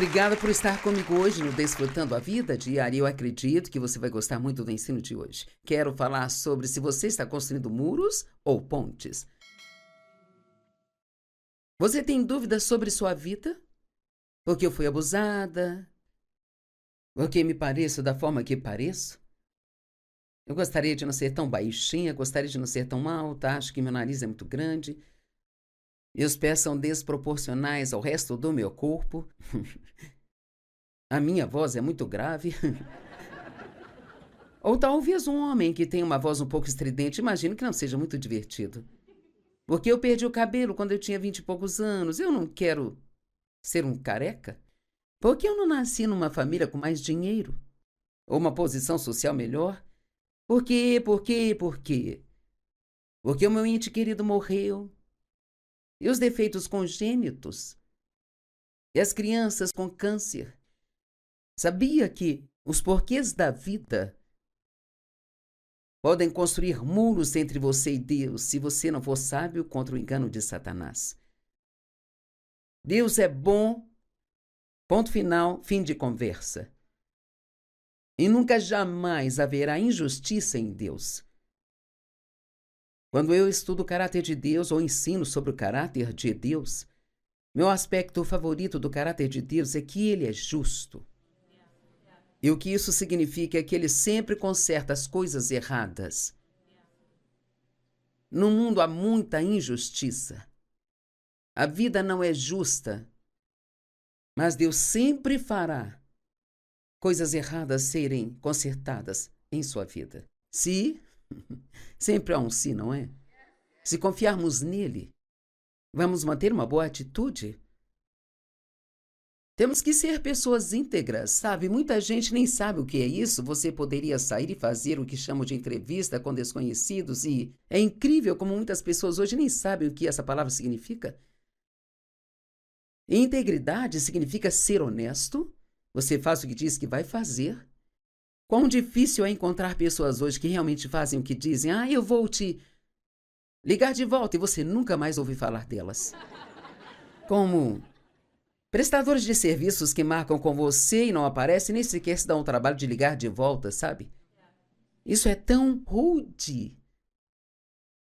Obrigada por estar comigo hoje no Desfrutando a Vida Diária. Eu acredito que você vai gostar muito do ensino de hoje. Quero falar sobre se você está construindo muros ou pontes. Você tem dúvidas sobre sua vida? Porque eu fui abusada? Porque me pareço da forma que pareço? Eu gostaria de não ser tão baixinha, gostaria de não ser tão alta, acho que meu nariz é muito grande. E os pés são desproporcionais ao resto do meu corpo. A minha voz é muito grave. Ou talvez um homem que tem uma voz um pouco estridente, imagino que não seja muito divertido. Porque eu perdi o cabelo quando eu tinha 20 e poucos anos. Eu não quero ser um careca. Porque eu não nasci numa família com mais dinheiro? Ou uma posição social melhor? Por quê? Por quê? Por quê? Porque o meu ente querido morreu. E os defeitos congênitos? E as crianças com câncer? Sabia que os porquês da vida podem construir muros entre você e Deus se você não for sábio contra o engano de Satanás? Deus é bom, ponto final, fim de conversa. E nunca jamais haverá injustiça em Deus. Quando eu estudo o caráter de Deus ou ensino sobre o caráter de Deus, meu aspecto favorito do caráter de Deus é que ele é justo. E o que isso significa é que ele sempre conserta as coisas erradas. No mundo há muita injustiça. A vida não é justa, mas Deus sempre fará coisas erradas serem consertadas em sua vida. Se, sempre há um se, não é? Se confiarmos nele, vamos manter uma boa atitude. Temos que ser pessoas íntegras, sabe? Muita gente nem sabe o que é isso. Você poderia sair e fazer o que chamam de entrevista com desconhecidos e é incrível como muitas pessoas hoje nem sabem o que essa palavra significa. Integridade significa ser honesto. Você faz o que diz que vai fazer. Quão difícil é encontrar pessoas hoje que realmente fazem o que dizem. Ah, eu vou te ligar de volta e você nunca mais ouve falar delas. Como prestadores de serviços que marcam com você e não aparecem, nem sequer se dão o trabalho de ligar de volta, sabe? Isso é tão rude.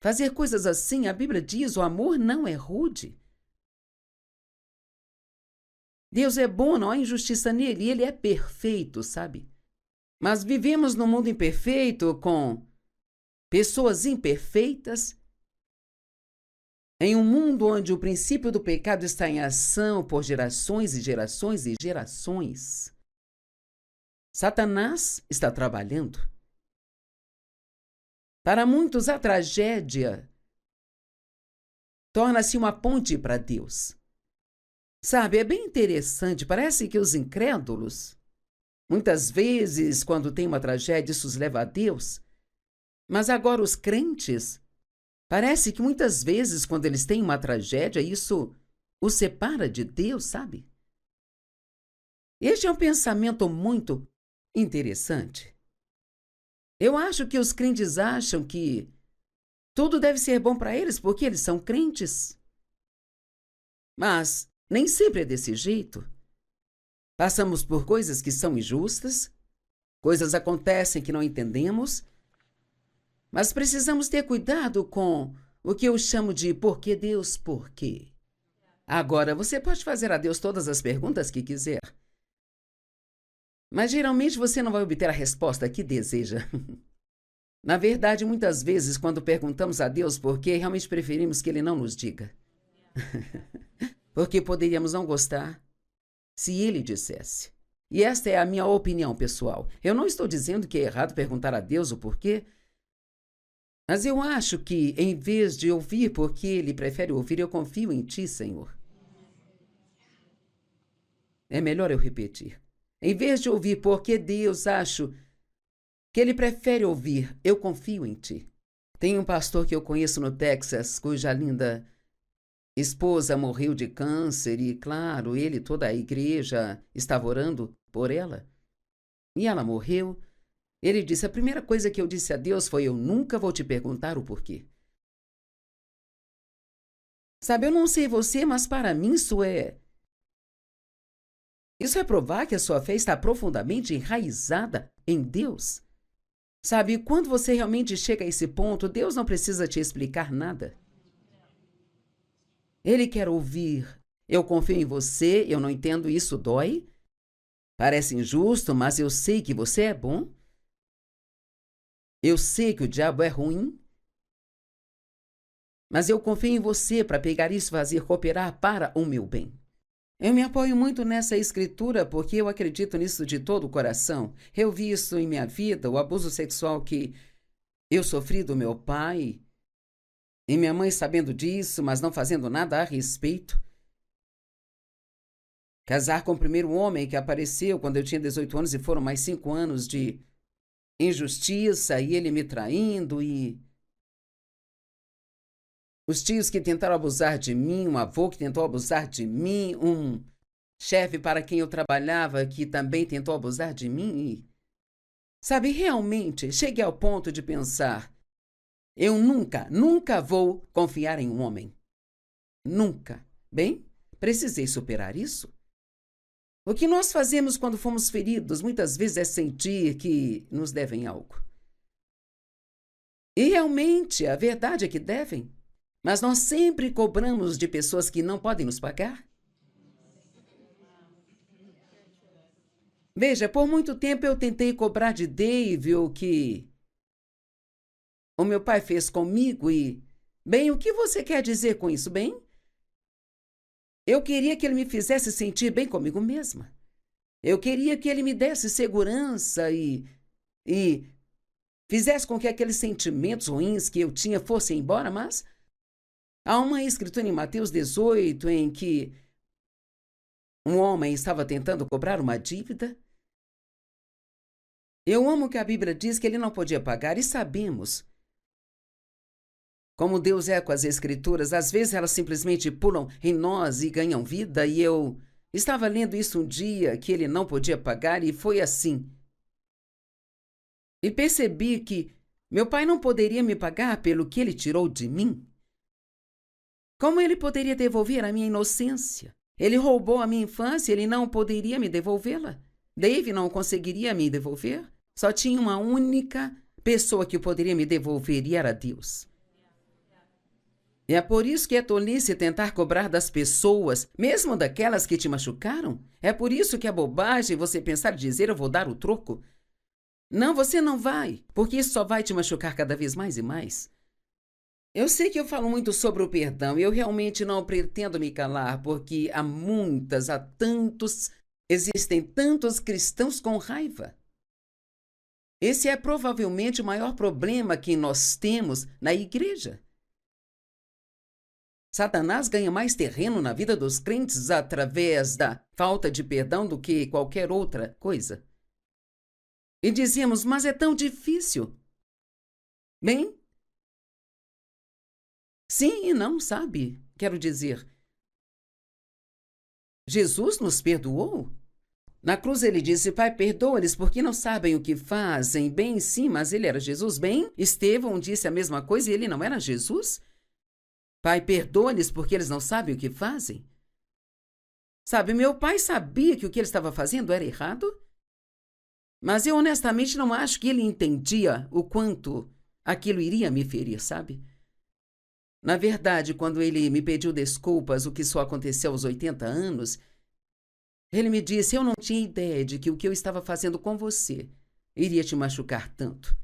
Fazer coisas assim, a Bíblia diz, o amor não é rude. Deus é bom, não há injustiça nele, e ele é perfeito, sabe? Mas vivemos num mundo imperfeito, com pessoas imperfeitas, em um mundo onde o princípio do pecado está em ação por gerações e gerações e gerações. Satanás está trabalhando. Para muitos, a tragédia torna-se uma ponte para Deus. Sabe, é bem interessante, parece que os incrédulos, muitas vezes, quando tem uma tragédia, isso os leva a Deus. Mas agora os crentes, parece que muitas vezes, quando eles têm uma tragédia, isso os separa de Deus, sabe? Este é um pensamento muito interessante. Eu acho que os crentes acham que tudo deve ser bom para eles porque eles são crentes. Mas nem sempre é desse jeito. Passamos por coisas que são injustas, coisas acontecem que não entendemos, mas precisamos ter cuidado com o que eu chamo de por que Deus, por quê? Agora, você pode fazer a Deus todas as perguntas que quiser, mas geralmente você não vai obter a resposta que deseja. Na verdade, muitas vezes, quando perguntamos a Deus por quê, realmente preferimos que Ele não nos diga. Porque poderíamos não gostar se Ele dissesse. E esta é a minha opinião pessoal. Eu não estou dizendo que é errado perguntar a Deus o porquê, mas eu acho que, em vez de ouvir porque Ele prefere ouvir, eu confio em Ti, Senhor. É melhor eu repetir. Em vez de ouvir porque Deus, acho que Ele prefere ouvir, eu confio em Ti. Tem um pastor que eu conheço no Texas, cuja linda esposa morreu de câncer e, claro, ele e toda a igreja estava orando por ela. E ela morreu. Ele disse, a primeira coisa que eu disse a Deus foi, eu nunca vou te perguntar o porquê. Sabe, eu não sei você, mas para mim isso é Isso é provar que a sua fé está profundamente enraizada em Deus. Sabe, quando você realmente chega a esse ponto, Deus não precisa te explicar nada. Ele quer ouvir. Eu confio em você, eu não entendo isso, dói. Parece injusto, mas eu sei que você é bom. Eu sei que o diabo é ruim. Mas eu confio em você para pegar isso e fazer cooperar para o meu bem. Eu me apoio muito nessa escritura porque eu acredito nisso de todo o coração. Eu vi isso em minha vida, o abuso sexual que eu sofri do meu pai, e minha mãe sabendo disso, mas não fazendo nada a respeito. Casar com o primeiro homem que apareceu quando eu tinha 18 anos e foram mais 5 anos de injustiça, e ele me traindo, e os tios que tentaram abusar de mim, um avô que tentou abusar de mim, um chefe para quem eu trabalhava que também tentou abusar de mim. E, sabe, realmente cheguei ao ponto de pensar, eu nunca vou confiar em um homem. Nunca. Bem, precisei superar isso. O que nós fazemos quando fomos feridos muitas vezes é sentir que nos devem algo. E realmente, a verdade é que devem. Mas nós sempre cobramos de pessoas que não podem nos pagar. Veja, por muito tempo eu tentei cobrar de Dave o que o meu pai fez comigo e... Bem, o que você quer dizer com isso, bem? Eu queria que ele me fizesse sentir bem comigo mesma. Eu queria que ele me desse segurança e fizesse com que aqueles sentimentos ruins que eu tinha fossem embora, mas... Há uma escritura em Mateus 18 em que um homem estava tentando cobrar uma dívida. Eu amo que a Bíblia diz que ele não podia pagar e sabemos como Deus é com as escrituras. Às vezes elas simplesmente pulam em nós e ganham vida, e eu estava lendo isso um dia que ele não podia pagar e foi assim. E percebi que meu pai não poderia me pagar pelo que ele tirou de mim. Como ele poderia devolver a minha inocência? Ele roubou a minha infância, ele não poderia me devolvê-la. Dave não conseguiria me devolver. Só tinha uma única pessoa que poderia me devolver e era Deus. E é por isso que é tolice tentar cobrar das pessoas, mesmo daquelas que te machucaram. É por isso que é bobagem você pensar e dizer, eu vou dar o troco. Não, você não vai, porque isso só vai te machucar cada vez mais e mais. Eu sei que eu falo muito sobre o perdão e eu realmente não pretendo me calar, porque existem tantos cristãos com raiva. Esse é provavelmente o maior problema que nós temos na igreja. Satanás ganha mais terreno na vida dos crentes através da falta de perdão do que qualquer outra coisa. E dizemos, mas é tão difícil. Bem, sim e não, sabe? Quero dizer, Jesus nos perdoou. Na cruz ele disse, Pai, perdoa-lhes porque não sabem o que fazem. Bem, sim, mas ele era Jesus. Bem, Estevão disse a mesma coisa e ele não era Jesus. Pai, perdoa-lhes porque eles não sabem o que fazem. Sabe, meu pai sabia que o que ele estava fazendo era errado, mas eu honestamente não acho que ele entendia o quanto aquilo iria me ferir, sabe? Na verdade, quando ele me pediu desculpas, o que só aconteceu aos 80 anos, ele me disse, eu não tinha ideia de que o que eu estava fazendo com você iria te machucar tanto.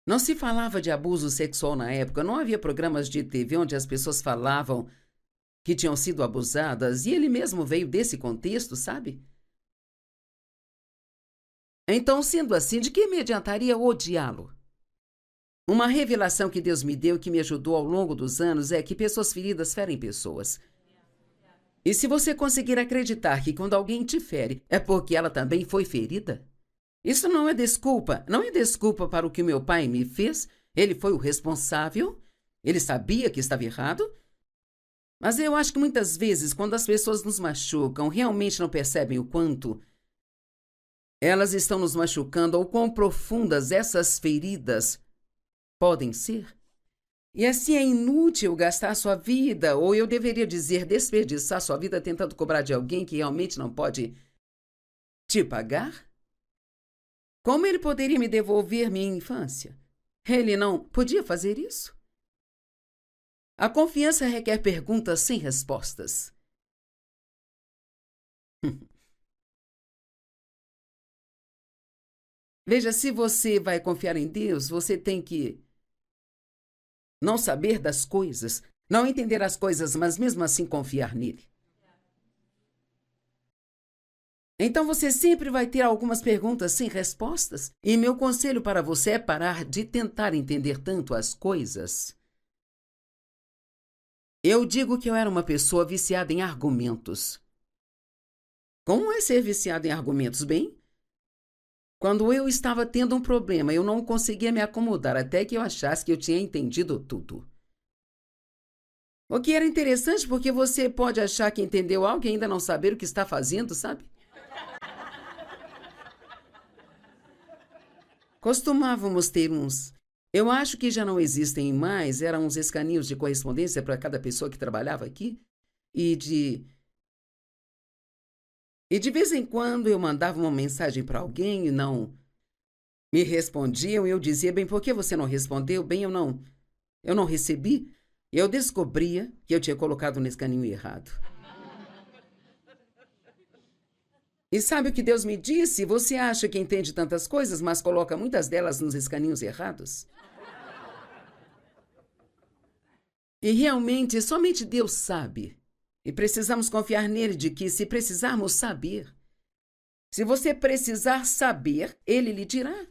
Não se falava de abuso sexual na época, não havia programas de TV onde as pessoas falavam que tinham sido abusadas, e ele mesmo veio desse contexto, sabe? Então, sendo assim, de que me adiantaria odiá-lo? Uma revelação que Deus me deu e que me ajudou ao longo dos anos é que pessoas feridas ferem pessoas. E se você conseguir acreditar que quando alguém te fere é porque ela também foi ferida, isso não é desculpa. Não é desculpa para o que meu pai me fez. Ele foi o responsável. Ele sabia que estava errado. Mas eu acho que muitas vezes, quando as pessoas nos machucam, realmente não percebem o quanto elas estão nos machucando ou quão profundas essas feridas podem ser. E assim é inútil gastar sua vida, ou eu deveria dizer desperdiçar sua vida tentando cobrar de alguém que realmente não pode Te pagar? Como ele poderia me devolver minha infância? Ele não podia fazer isso? A confiança requer perguntas sem respostas. Veja, se você vai confiar em Deus, você tem que não saber das coisas, não entender as coisas, mas mesmo assim confiar nele. Então você sempre vai ter algumas perguntas sem respostas. E meu conselho para você é parar de tentar entender tanto as coisas. Eu digo que eu era uma pessoa viciada em argumentos. Como é ser viciado em argumentos? Bem, quando eu estava tendo um problema, eu não conseguia me acomodar até que eu achasse que eu tinha entendido tudo. O que era interessante porque você pode achar que entendeu algo e ainda não saber o que está fazendo, sabe? Costumávamos ter uns. Eu acho que já não existem mais, eram uns escaninhos de correspondência para cada pessoa que trabalhava aqui. E de vez em quando eu mandava uma mensagem para alguém e não me respondiam. E eu dizia, bem, por que você não respondeu? Bem, eu não recebi. Eu descobria que eu tinha colocado no escaninho errado. E sabe o que Deus me disse? Você acha que entende tantas coisas, mas coloca muitas delas nos escaninhos errados? E realmente, somente Deus sabe. E precisamos confiar nele de que, se precisarmos saber, se você precisar saber, ele lhe dirá.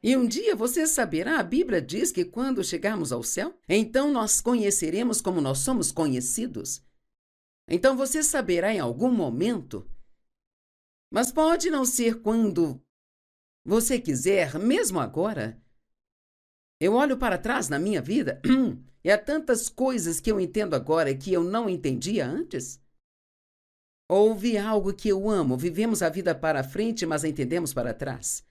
E um dia você saberá. A Bíblia diz que quando chegarmos ao céu, então nós conheceremos como nós somos conhecidos. Então você saberá em algum momento. Mas pode não ser quando você quiser, mesmo agora. Eu olho para trás na minha vida e há tantas coisas que eu entendo agora que eu não entendia antes. Houve algo que eu amo. Vivemos a vida para frente, mas a entendemos para trás.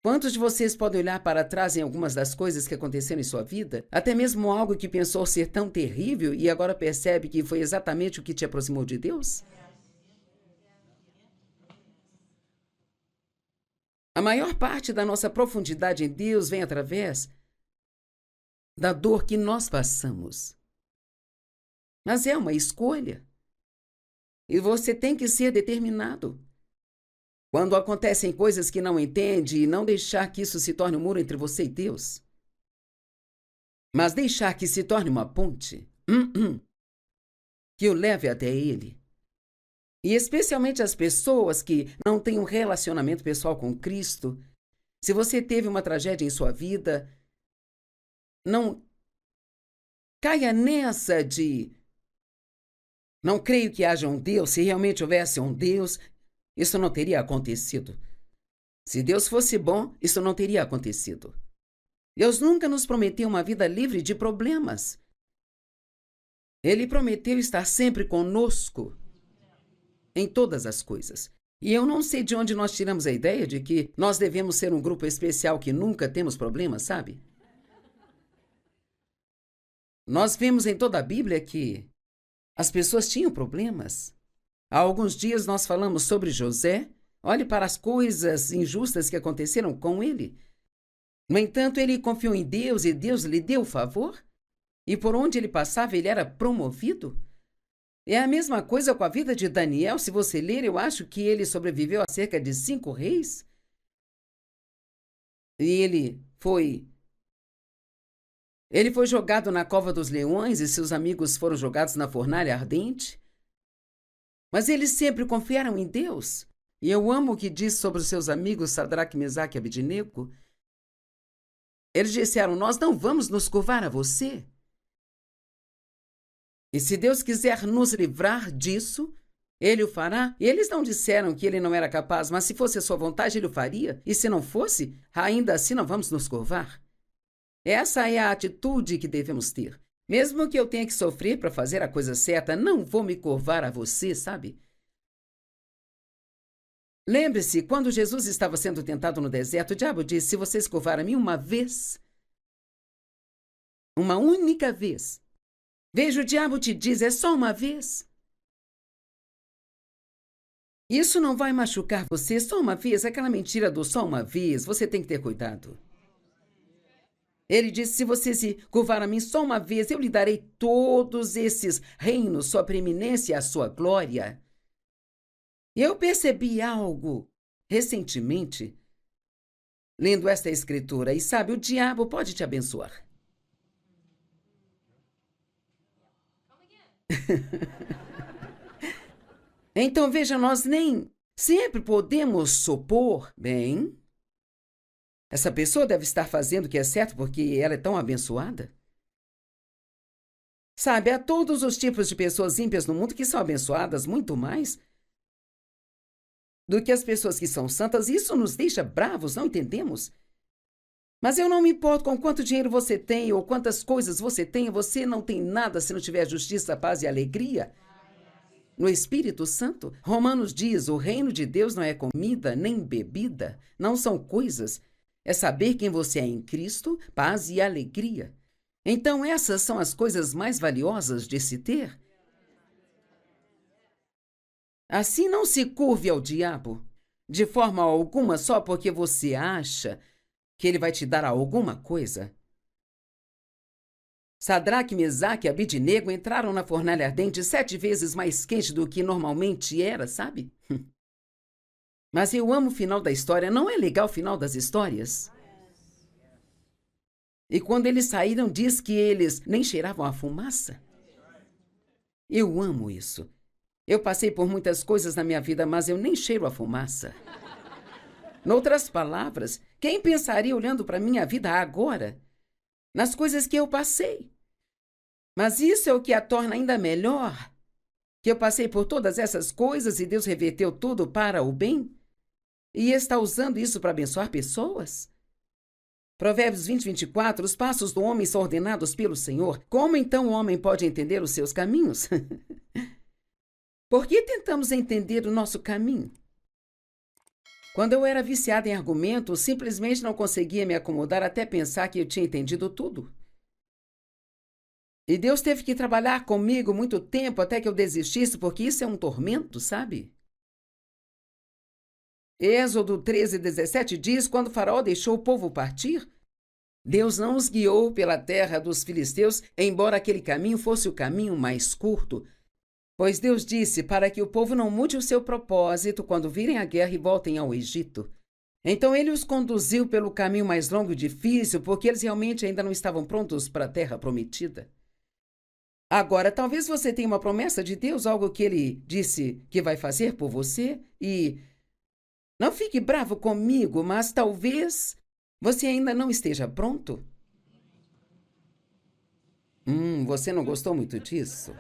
Quantos de vocês podem olhar para trás em algumas das coisas que aconteceram em sua vida? Até mesmo algo que pensou ser tão terrível e agora percebe que foi exatamente o que te aproximou de Deus? A maior parte da nossa profundidade em Deus vem através da dor que nós passamos. Mas é uma escolha. E você tem que ser determinado. Quando acontecem coisas que não entende, e não deixar que isso se torne um muro entre você e Deus, mas deixar que se torne uma ponte que o leve até Ele. E especialmente as pessoas que não têm um relacionamento pessoal com Cristo. Se você teve uma tragédia em sua vida, não caia nessa de não creio que haja um Deus. Se realmente houvesse um Deus, isso não teria acontecido. Se Deus fosse bom, isso não teria acontecido. Deus nunca nos prometeu uma vida livre de problemas. Ele prometeu estar sempre conosco em todas as coisas. E eu não sei de onde nós tiramos a ideia de que nós devemos ser um grupo especial que nunca temos problemas, sabe? Nós vemos em toda a Bíblia que as pessoas tinham problemas. Há alguns dias nós falamos sobre José. Olhe para as coisas injustas que aconteceram com ele. No entanto, ele confiou em Deus e Deus lhe deu o favor. E por onde ele passava, ele era promovido. É a mesma coisa com a vida de Daniel. Se você ler, eu acho que ele sobreviveu a cerca de 5 reis. E ele foi jogado na cova dos leões e seus amigos foram jogados na fornalha ardente. Mas eles sempre confiaram em Deus. E eu amo o que diz sobre os seus amigos Sadraque, Mesaque e Abednego. Eles disseram, nós não vamos nos curvar a você. E se Deus quiser nos livrar disso, Ele o fará. E eles não disseram que ele não era capaz, mas se fosse a sua vontade, Ele o faria. E se não fosse, ainda assim não vamos nos curvar. Essa é a atitude que devemos ter. Mesmo que eu tenha que sofrer para fazer a coisa certa, não vou me curvar a você, sabe? Lembre-se, quando Jesus estava sendo tentado no deserto, o diabo disse, se você se curvar a mim uma vez, uma única vez. Veja, o diabo te diz, é só uma vez. Isso não vai machucar você só uma vez, aquela mentira do só uma vez, você tem que ter cuidado. Ele disse, se você se curvar a mim só uma vez, eu lhe darei todos esses reinos, sua preeminência e a sua glória. E eu percebi algo recentemente, lendo esta escritura, e sabe, o diabo pode te abençoar. Então, veja, nós nem sempre podemos supor, bem, essa pessoa deve estar fazendo o que é certo porque ela é tão abençoada. Sabe, há todos os tipos de pessoas ímpias no mundo que são abençoadas muito mais do que as pessoas que são santas. Isso nos deixa bravos, não entendemos? Mas eu não me importo com quanto dinheiro você tem ou quantas coisas você tem, você não tem nada se não tiver justiça, paz e alegria. No Espírito Santo, Romanos diz, o reino de Deus não é comida nem bebida, não são coisas. É saber quem você é em Cristo, paz e alegria. Então essas são as coisas mais valiosas de se ter. Assim não se curve ao diabo, de forma alguma só porque você acha que ele vai te dar alguma coisa. Sadraque, Mesaque e Abidnego entraram na fornalha ardente 7 vezes mais quente do que normalmente era, sabe? Mas eu amo o final da história. Não é legal o final das histórias? E quando eles saíram, diz que eles nem cheiravam a fumaça. Eu amo isso. Eu passei por muitas coisas na minha vida, mas eu nem cheiro a fumaça. Noutras palavras, quem pensaria olhando para minha vida agora, nas coisas que eu passei? Mas isso é o que a torna ainda melhor, que eu passei por todas essas coisas e Deus reverteu tudo para o bem e está usando isso para abençoar pessoas. Provérbios 20:24, os passos do homem são ordenados pelo Senhor. Como então o homem pode entender os seus caminhos? Por que tentamos entender o nosso caminho? Quando eu era viciada em argumentos, simplesmente não conseguia me acomodar até pensar que eu tinha entendido tudo. E Deus teve que trabalhar comigo muito tempo até que eu desistisse, porque isso é um tormento, sabe? Êxodo 13:17 diz, quando Faraó deixou o povo partir, Deus não os guiou pela terra dos filisteus, embora aquele caminho fosse o caminho mais curto. Pois Deus disse para que o povo não mude o seu propósito quando virem a guerra e voltem ao Egito. Então ele os conduziu pelo caminho mais longo e difícil, porque eles realmente ainda não estavam prontos para a terra prometida. Agora, talvez você tenha uma promessa de Deus, algo que ele disse que vai fazer por você, e não fique bravo comigo, mas talvez você ainda não esteja pronto. Você não gostou muito disso?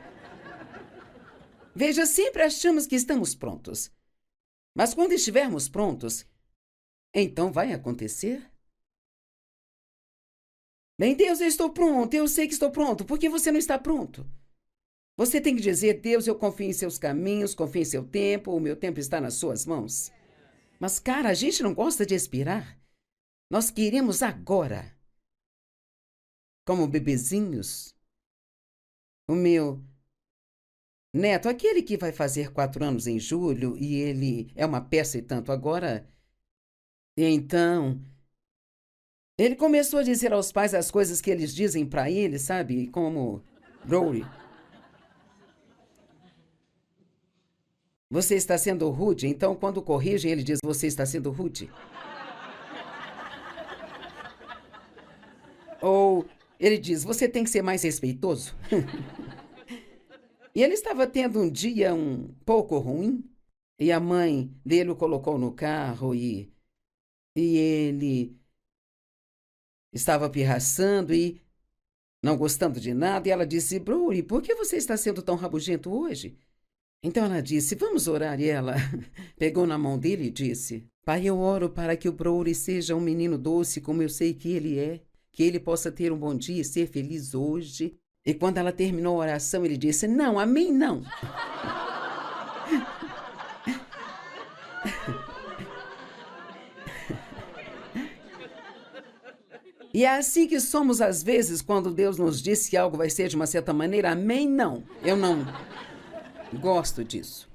Veja, sempre achamos que estamos prontos. Mas quando estivermos prontos, então vai acontecer? Bem, Deus, eu estou pronto, eu sei que estou pronto. Por que você não está pronto? Você tem que dizer, Deus, eu confio em seus caminhos, confio em seu tempo, o meu tempo está nas suas mãos. Mas, cara, a gente não gosta de esperar. Nós queremos agora. Como bebezinhos. O meu neto, aquele que vai fazer 4 anos em julho, e ele é uma peça e tanto agora. E então, ele começou a dizer aos pais as coisas que eles dizem para ele, sabe? Como, Brody, você está sendo rude. Então, quando corrigem, ele diz, você está sendo rude. Ou ele diz, você tem que ser mais respeitoso. E ele estava tendo um dia um pouco ruim, e a mãe dele o colocou no carro e ele estava pirraçando e não gostando de nada, e ela disse, Brody, por que você está sendo tão rabugento hoje? Então ela disse, vamos orar, e ela pegou na mão dele e disse, Pai, eu oro para que o Brody seja um menino doce como eu sei que ele é, que ele possa ter um bom dia e ser feliz hoje. E quando ela terminou a oração, ele disse, não, amém, não. E é assim que somos às vezes quando Deus nos diz que algo vai ser de uma certa maneira, amém, não. Eu não gosto disso.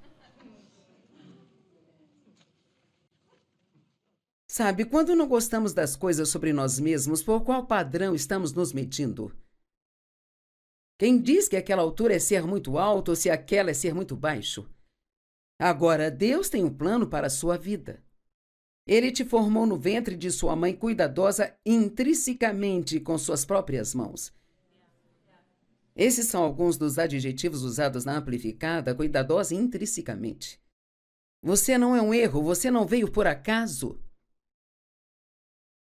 Sabe, quando não gostamos das coisas sobre nós mesmos, por qual padrão estamos nos medindo? Quem diz que aquela altura é ser muito alto ou se aquela é ser muito baixo? Agora, Deus tem um plano para a sua vida. Ele te formou no ventre de sua mãe cuidadosa intrinsecamente com suas próprias mãos. Esses são alguns dos adjetivos usados na Amplificada, cuidadosa intrinsecamente. Você não é um erro, você não veio por acaso.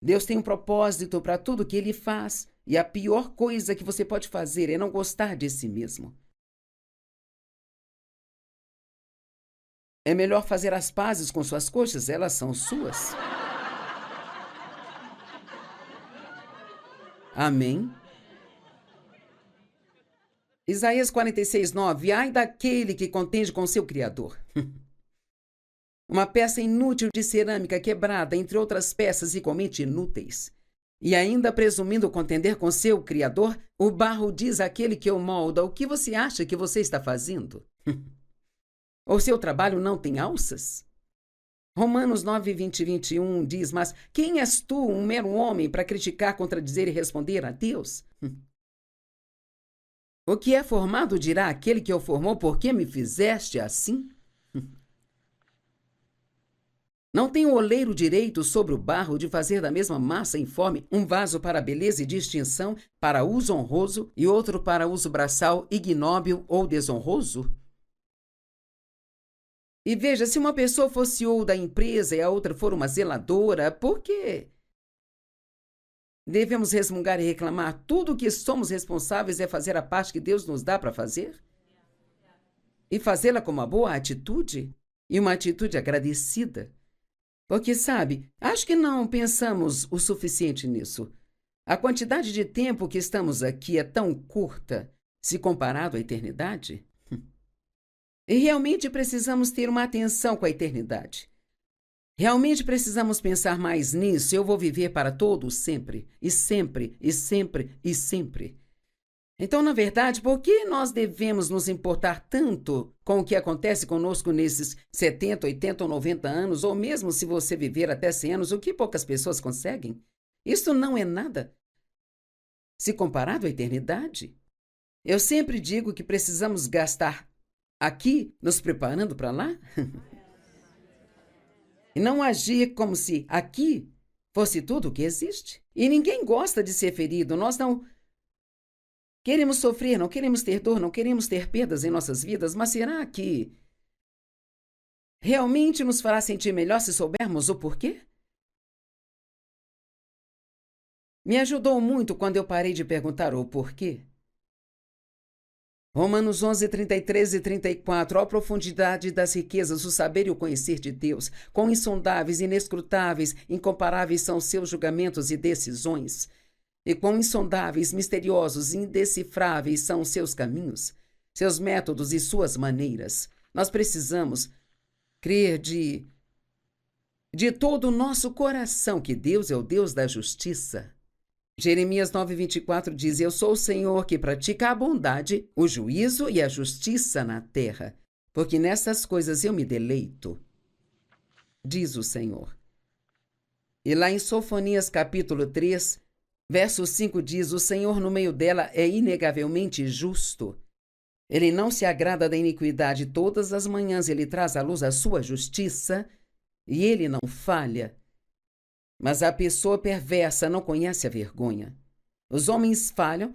Deus tem um propósito para tudo que Ele faz, e a pior coisa que você pode fazer é não gostar de si mesmo. É melhor fazer as pazes com suas coxas, elas são suas. Amém? Isaías 46:9. Ai daquele que contende com seu Criador. Uma peça inútil de cerâmica quebrada, entre outras peças igualmente inúteis. E ainda presumindo contender com seu Criador, o barro diz àquele que o molda: o que você acha que você está fazendo? O seu trabalho não tem alças? Romanos 9:20 e 21 diz: mas quem és tu, um mero homem, para criticar, contradizer e responder a Deus? O que é formado dirá aquele que o formou: por que me fizeste assim? Não tem o oleiro direito sobre o barro de fazer da mesma massa informe um vaso para beleza e distinção, para uso honroso, e outro para uso braçal, ignóbil ou desonroso? E veja, se uma pessoa for CEO da empresa e a outra for uma zeladora, por quê? Devemos resmungar e reclamar? Tudo o que somos responsáveis é fazer a parte que Deus nos dá para fazer? E fazê-la com uma boa atitude? E uma atitude agradecida? Porque, sabe, acho que não pensamos o suficiente nisso. A quantidade de tempo que estamos aqui é tão curta, se comparado à eternidade. E realmente precisamos ter uma atenção com a eternidade. Realmente precisamos pensar mais nisso. Eu vou viver para todos sempre, e sempre, e sempre, e sempre. Então, na verdade, por que nós devemos nos importar tanto com o que acontece conosco nesses 70, 80 ou 90 anos, ou mesmo se você viver até 100 anos, o que poucas pessoas conseguem? Isso não é nada. Se comparado à eternidade, eu sempre digo que precisamos gastar aqui nos preparando para lá. E não agir como se aqui fosse tudo o que existe. E ninguém gosta de ser ferido. Nós não queremos sofrer, não queremos ter dor, não queremos ter perdas em nossas vidas, mas será que realmente nos fará sentir melhor se soubermos o porquê? Me ajudou muito quando eu parei de perguntar o porquê. Romanos 11, 33 e 34. Ó profundidade das riquezas, o saber e o conhecer de Deus. Quão insondáveis, inescrutáveis, incomparáveis são seus julgamentos e decisões. E quão insondáveis, misteriosos e indecifráveis são seus caminhos, seus métodos e suas maneiras. Nós precisamos crer de todo o nosso coração que Deus é o Deus da justiça. Jeremias 9:24 diz: eu sou o Senhor que pratica a bondade, o juízo e a justiça na terra, porque nessas coisas eu me deleito, diz o Senhor. E lá em Sofonias capítulo 3, verso 5 diz: o Senhor no meio dela é inegavelmente justo. Ele não se agrada da iniquidade. Todas as manhãs ele traz à luz a sua justiça e ele não falha. Mas a pessoa perversa não conhece a vergonha. Os homens falham,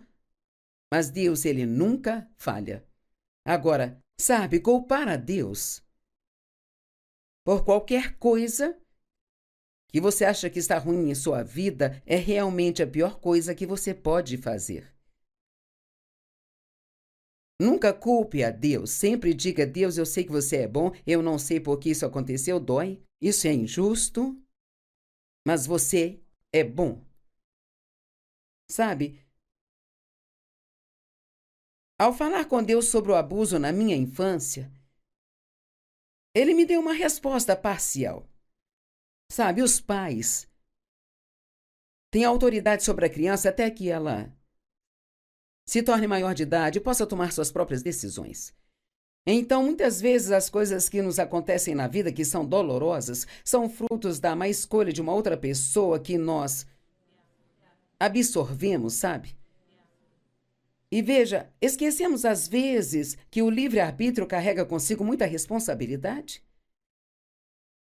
mas Deus, ele nunca falha. Agora, sabe, culpar a Deus por qualquer coisa que você acha que está ruim em sua vida é realmente a pior coisa que você pode fazer. Nunca culpe a Deus. Sempre diga: Deus, eu sei que você é bom, eu não sei por que isso aconteceu, dói, isso é injusto, mas você é bom. Sabe, ao falar com Deus sobre o abuso na minha infância, ele me deu uma resposta parcial. Sabe, os pais têm autoridade sobre a criança até que ela se torne maior de idade e possa tomar suas próprias decisões. Então, muitas vezes, as coisas que nos acontecem na vida, que são dolorosas, são frutos da má escolha de uma outra pessoa que nós absorvemos, sabe? E veja, esquecemos às vezes que o livre-arbítrio carrega consigo muita responsabilidade.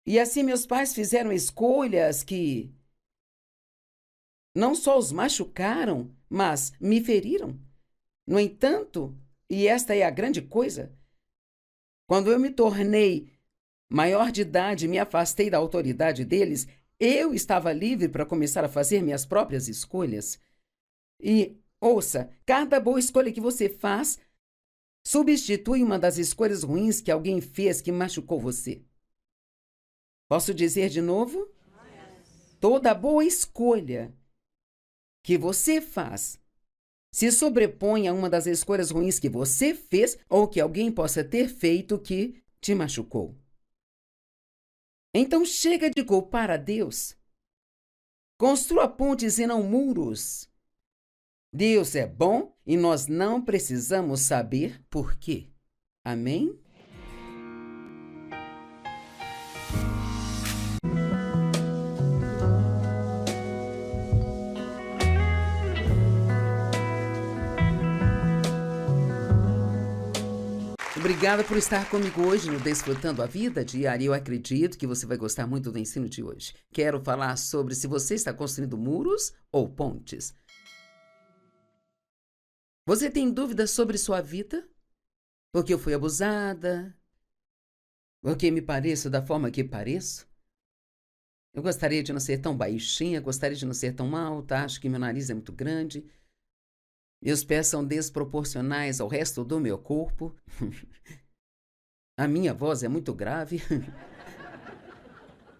E assim meus pais fizeram escolhas que não só os machucaram, mas me feriram. No entanto, e esta é a grande coisa, quando eu me tornei maior de idade e me afastei da autoridade deles, eu estava livre para começar a fazer minhas próprias escolhas. E, ouça, cada boa escolha que você faz substitui uma das escolhas ruins que alguém fez que machucou você. Posso dizer de novo? Toda boa escolha que você faz se sobrepõe a uma das escolhas ruins que você fez ou que alguém possa ter feito que te machucou. Então chega de culpar a Deus. Construa pontes e não muros. Deus é bom e nós não precisamos saber por quê. Amém? Obrigada por estar comigo hoje no Desfrutando a Vida Diária. Eu acredito que você vai gostar muito do ensino de hoje. Quero falar sobre se você está construindo muros ou pontes. Você tem dúvidas sobre sua vida? Porque eu fui abusada? Porque me pareço da forma que pareço? Eu gostaria de não ser tão baixinha, gostaria de não ser tão alta, acho que meu nariz é muito grande. Meus pés são desproporcionais ao resto do meu corpo. A minha voz é muito grave.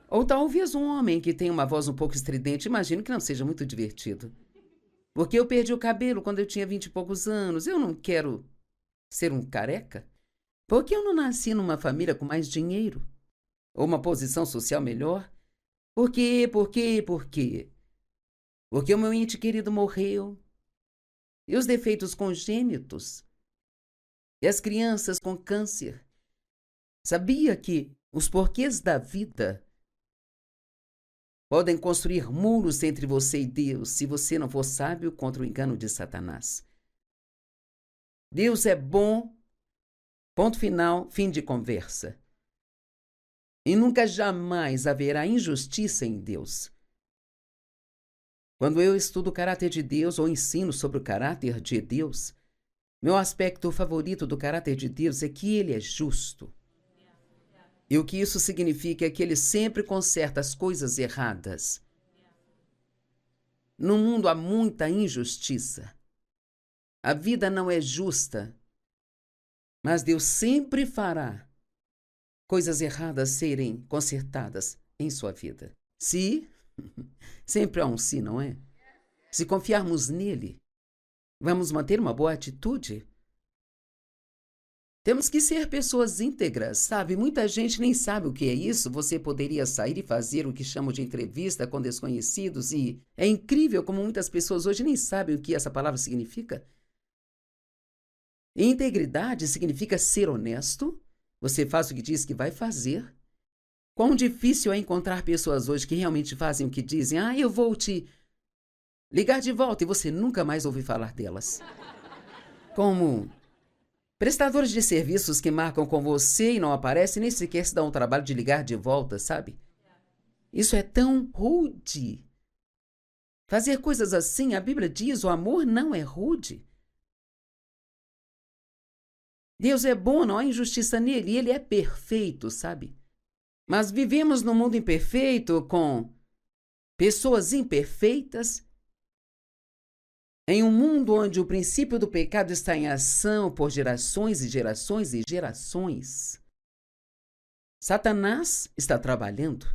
Ou talvez um homem que tem uma voz um pouco estridente, imagino que não seja muito divertido. Porque eu perdi o cabelo quando eu tinha 20 e poucos anos. Eu não quero ser um careca. Porque eu não nasci numa família com mais dinheiro? Ou uma posição social melhor? Por quê? Por quê? Por quê? Porque o meu ente querido morreu. E os defeitos congênitos? E as crianças com câncer? Sabia que os porquês da vida podem construir muros entre você e Deus se você não for sábio contra o engano de Satanás? Deus é bom, ponto final, fim de conversa. E nunca jamais haverá injustiça em Deus. Quando eu estudo o caráter de Deus ou ensino sobre o caráter de Deus, meu aspecto favorito do caráter de Deus é que ele é justo. E o que isso significa é que ele sempre conserta as coisas erradas. No mundo há muita injustiça. A vida não é justa, mas Deus sempre fará coisas erradas serem consertadas em sua vida. Se sempre há um se, não é? Se confiarmos nele, vamos manter uma boa atitude. Temos que ser pessoas íntegras, sabe? Muita gente nem sabe o que é isso. Você poderia sair e fazer o que chamam de entrevista com desconhecidos e é incrível como muitas pessoas hoje nem sabem o que essa palavra significa. Integridade significa ser honesto. Você faz o que diz que vai fazer. Quão difícil é encontrar pessoas hoje que realmente fazem o que dizem. Eu vou te ligar de volta e você nunca mais ouve falar delas. Como prestadores de serviços que marcam com você e não aparecem, nem sequer se dão o trabalho de ligar de volta, sabe? Isso é tão rude. Fazer coisas assim, a Bíblia diz, o amor não é rude. Deus é bom, não há injustiça nele, e ele é perfeito, sabe? Mas vivemos num mundo imperfeito, com pessoas imperfeitas, em um mundo onde o princípio do pecado está em ação por gerações e gerações e gerações. Satanás está trabalhando.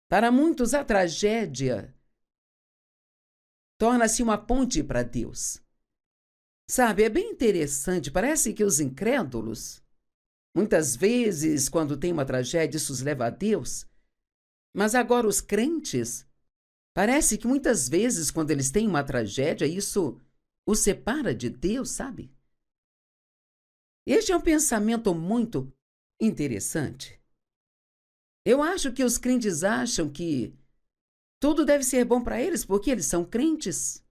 Para muitos, a tragédia torna-se uma ponte para Deus. Sabe, é bem interessante, parece que os incrédulos, muitas vezes, quando tem uma tragédia, isso os leva a Deus. Mas agora os crentes, parece que muitas vezes, quando eles têm uma tragédia, isso os separa de Deus, sabe? Este é um pensamento muito interessante. Eu acho que os crentes acham que tudo deve ser bom para eles porque eles são crentes.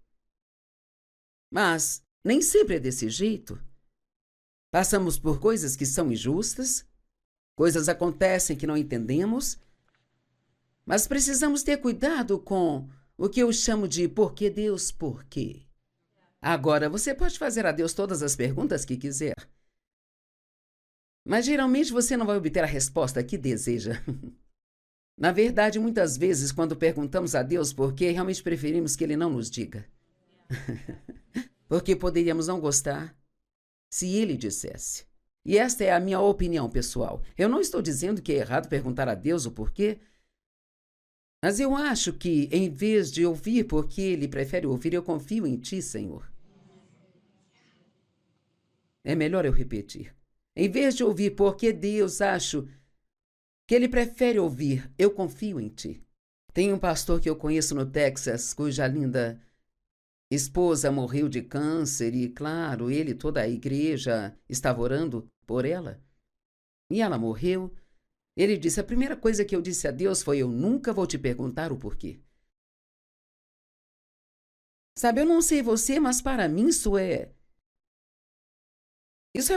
Mas nem sempre é desse jeito. Passamos por coisas que são injustas, coisas acontecem que não entendemos, mas precisamos ter cuidado com o que eu chamo de por que Deus, por quê? Agora, você pode fazer a Deus todas as perguntas que quiser, mas geralmente você não vai obter a resposta que deseja. Na verdade, muitas vezes, quando perguntamos a Deus por quê, realmente preferimos que Ele não nos diga. Porque poderíamos não gostar se Ele dissesse. E esta é a minha opinião pessoal. Eu não estou dizendo que é errado perguntar a Deus o porquê, mas eu acho que, em vez de ouvir porque Ele prefere ouvir, eu confio em Ti, Senhor. É melhor eu repetir. Em vez de ouvir porque Deus, acho que Ele prefere ouvir, eu confio em Ti. Tem um pastor que eu conheço no Texas, cuja linda esposa morreu de câncer e, claro, ele e toda a igreja estava orando por ela. E ela morreu. Ele disse, a primeira coisa que eu disse a Deus foi, eu nunca vou te perguntar o porquê. Sabe, eu não sei você, mas para mim isso é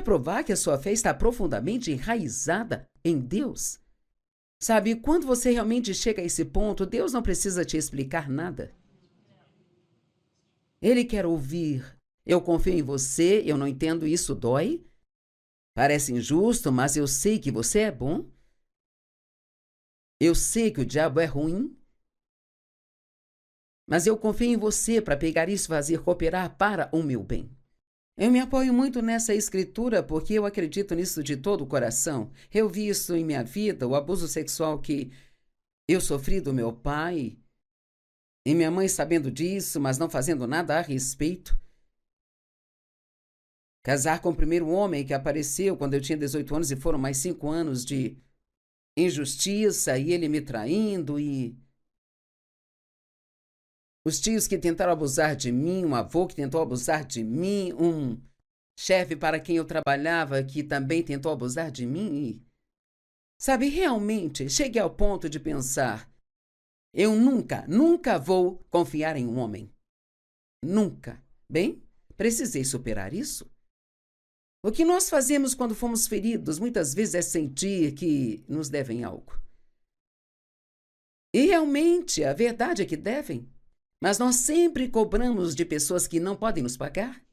provar que a sua fé está profundamente enraizada em Deus. Sabe, quando você realmente chega a esse ponto, Deus não precisa te explicar nada. Ele quer ouvir. Eu confio em você, eu não entendo, isso dói. Parece injusto, mas eu sei que você é bom. Eu sei que o diabo é ruim. Mas eu confio em você para pegar isso e fazer cooperar para o meu bem. Eu me apoio muito nessa escritura porque eu acredito nisso de todo o coração. Eu vi isso em minha vida, o abuso sexual que eu sofri do meu pai. E minha mãe sabendo disso, mas não fazendo nada a respeito. Casar com o primeiro homem que apareceu quando eu tinha 18 anos e foram mais 5 anos de injustiça e ele me traindo e os tios que tentaram abusar de mim, um avô que tentou abusar de mim, um chefe para quem eu trabalhava que também tentou abusar de mim e, sabe, realmente cheguei ao ponto de pensar, eu nunca vou confiar em um homem. Nunca. Bem, precisei superar isso. O que nós fazemos quando fomos feridos muitas vezes é sentir que nos devem algo. E realmente, a verdade é que devem. Mas nós sempre cobramos de pessoas que não podem nos pagar.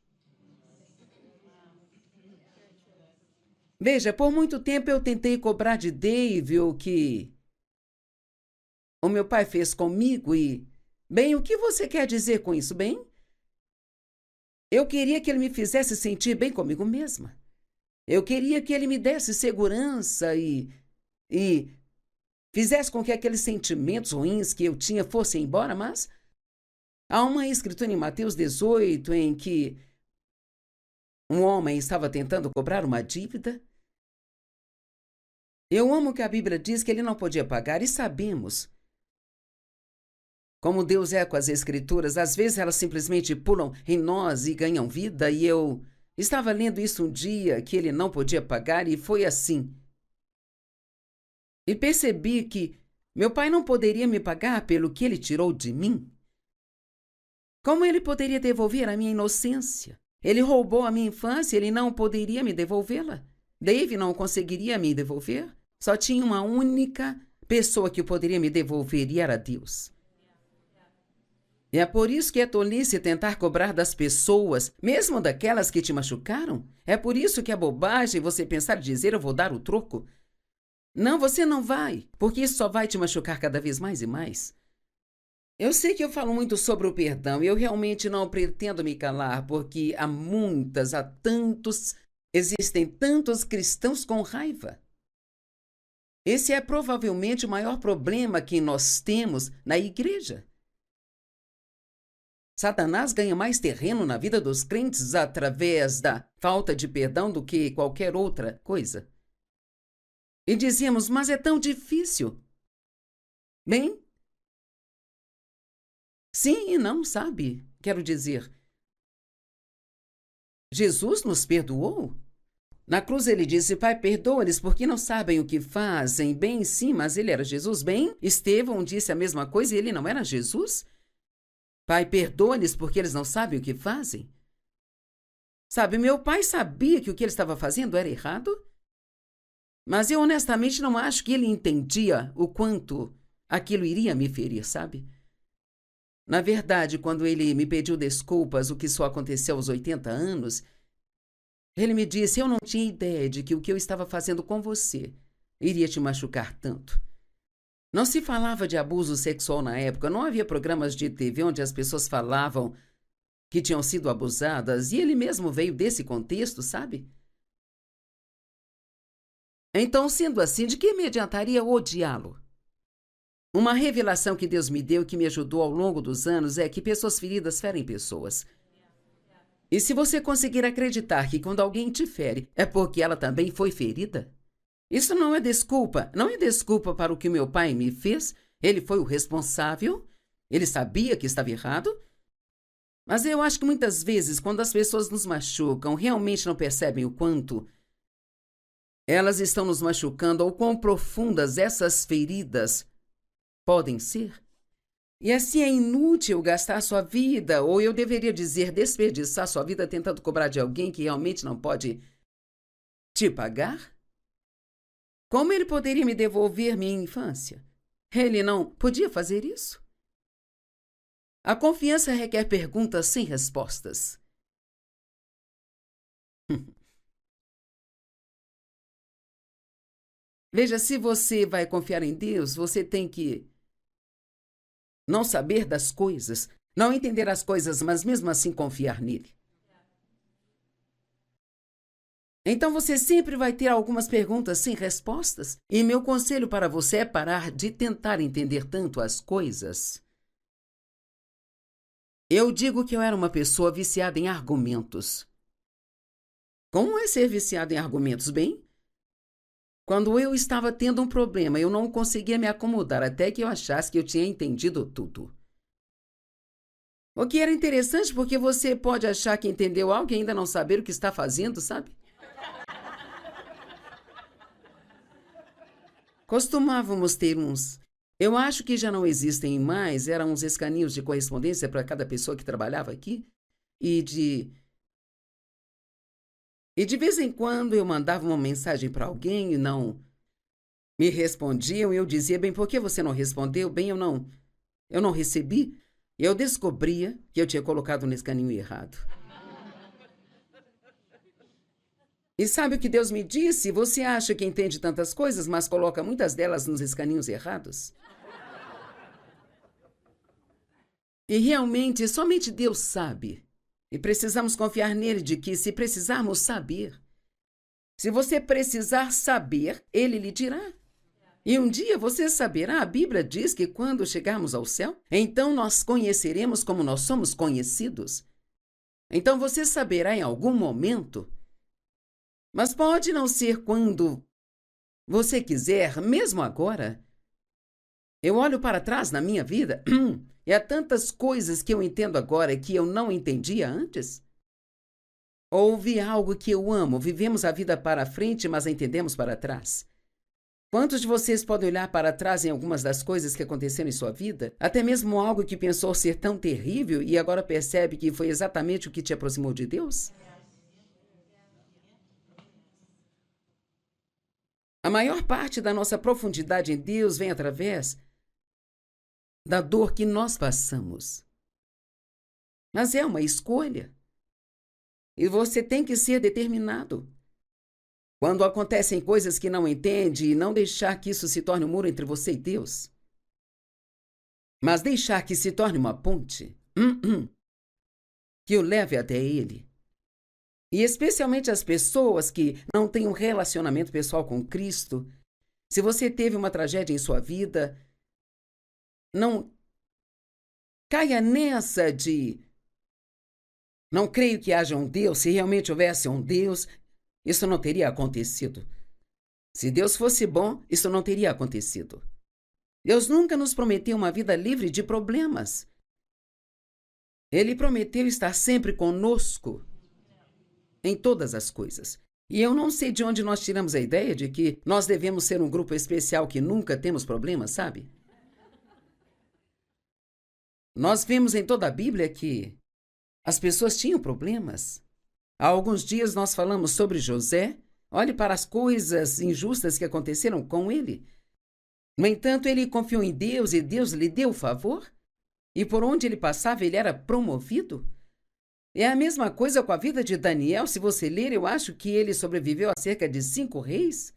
Veja, por muito tempo eu tentei cobrar de Dave o que o meu pai fez comigo e, bem, o que você quer dizer com isso, bem? Eu queria que ele me fizesse sentir bem comigo mesma. Eu queria que ele me desse segurança e fizesse com que aqueles sentimentos ruins que eu tinha fossem embora, mas há uma escritura em Mateus 18 em que um homem estava tentando cobrar uma dívida. Eu amo que a Bíblia diz que ele não podia pagar e sabemos como Deus é com as escrituras. Às vezes elas simplesmente pulam em nós e ganham vida e eu estava lendo isso um dia que ele não podia pagar e foi assim. E percebi que meu pai não poderia me pagar pelo que ele tirou de mim. Como ele poderia devolver a minha inocência? Ele roubou a minha infância, ele não poderia me devolvê-la. Dave não conseguiria me devolver. Só tinha uma única pessoa que poderia me devolver e era Deus. E é por isso que é tolice tentar cobrar das pessoas, mesmo daquelas que te machucaram. É por isso que é bobagem você pensar e dizer, eu vou dar o troco. Não, você não vai, porque isso só vai te machucar cada vez mais e mais. Eu sei que eu falo muito sobre o perdão e eu realmente não pretendo me calar, porque existem tantos cristãos com raiva. Esse é provavelmente o maior problema que nós temos na igreja. Satanás ganha mais terreno na vida dos crentes através da falta de perdão do que qualquer outra coisa. E dizíamos, mas é tão difícil. Bem, sim e não, sabe? Quero dizer, Jesus nos perdoou. Na cruz ele disse: Pai, perdoa-lhes porque não sabem o que fazem. Bem, sim, mas ele era Jesus. Bem, Estevão disse a mesma coisa e ele não era Jesus? Pai, perdoa-lhes porque eles não sabem o que fazem. Sabe, meu pai sabia que o que ele estava fazendo era errado, mas eu honestamente não acho que ele entendia o quanto aquilo iria me ferir, sabe? Na verdade, quando ele me pediu desculpas, o que só aconteceu aos 80 anos, ele me disse: eu não tinha ideia de que o que eu estava fazendo com você iria te machucar tanto. Não se falava de abuso sexual na época, não havia programas de TV onde as pessoas falavam que tinham sido abusadas, e ele mesmo veio desse contexto, sabe? Então, sendo assim, de que me adiantaria odiá-lo? Uma revelação que Deus me deu e que me ajudou ao longo dos anos é que pessoas feridas ferem pessoas. E se você conseguir acreditar que quando alguém te fere é porque ela também foi ferida, isso não é desculpa. Não é desculpa para o que meu pai me fez. Ele foi o responsável. Ele sabia que estava errado. Mas eu acho que muitas vezes, quando as pessoas nos machucam, realmente não percebem o quanto elas estão nos machucando ou quão profundas essas feridas podem ser. E assim é inútil gastar sua vida, ou eu deveria dizer, desperdiçar sua vida tentando cobrar de alguém que realmente não pode te pagar? Como ele poderia me devolver minha infância? Ele não podia fazer isso? A confiança requer perguntas sem respostas. Veja, se você vai confiar em Deus, você tem que não saber das coisas, não entender as coisas, mas mesmo assim confiar nele. Então você sempre vai ter algumas perguntas sem respostas. E meu conselho para você é parar de tentar entender tanto as coisas. Eu digo que eu era uma pessoa viciada em argumentos. Como é ser viciado em argumentos? Bem, quando eu estava tendo um problema, eu não conseguia me acomodar até que eu achasse que eu tinha entendido tudo. O que era interessante porque você pode achar que entendeu algo e ainda não saber o que está fazendo, sabe? Costumávamos ter uns. Eu acho que já não existem mais, eram uns escaninhos de correspondência para cada pessoa que trabalhava aqui. E de vez em quando eu mandava uma mensagem para alguém e não me respondiam. E eu dizia: bem, por que você não respondeu? Bem, eu não recebi. E eu descobria que eu tinha colocado no escaninho errado. E sabe o que Deus me disse? Você acha que entende tantas coisas, mas coloca muitas delas nos escaninhos errados? E realmente, somente Deus sabe. E precisamos confiar nele de que, se precisarmos saber, se você precisar saber, ele lhe dirá. E um dia você saberá. A Bíblia diz que quando chegarmos ao céu, então nós conheceremos como nós somos conhecidos. Então você saberá em algum momento. Mas pode não ser quando você quiser, mesmo agora. Eu olho para trás na minha vida e há tantas coisas que eu entendo agora que eu não entendia antes. Houve algo que eu amo. Vivemos a vida para frente, mas a entendemos para trás. Quantos de vocês podem olhar para trás em algumas das coisas que aconteceram em sua vida? Até mesmo algo que pensou ser tão terrível e agora percebe que foi exatamente o que te aproximou de Deus? A maior parte da nossa profundidade em Deus vem através da dor que nós passamos. Mas é uma escolha. E você tem que ser determinado. Quando acontecem coisas que não entende, não deixar que isso se torne um muro entre você e Deus, mas deixar que se torne uma ponte que o leve até Ele. E especialmente as pessoas que não têm um relacionamento pessoal com Cristo. Se você teve uma tragédia em sua vida, não caia nessa de não creio que haja um Deus. Se realmente houvesse um Deus, isso não teria acontecido. Se Deus fosse bom, isso não teria acontecido. Deus nunca nos prometeu uma vida livre de problemas. Ele prometeu estar sempre conosco em todas as coisas. E eu não sei de onde nós tiramos a ideia de que nós devemos ser um grupo especial que nunca temos problemas, sabe? Nós vemos em toda a Bíblia que as pessoas tinham problemas. Há alguns dias nós falamos sobre José. Olhe para as coisas injustas que aconteceram com ele. No entanto, ele confiou em Deus e Deus lhe deu o favor. E por onde ele passava, ele era promovido. É a mesma coisa com a vida de Daniel. Se você ler, eu acho que ele sobreviveu a cerca de 5 reis.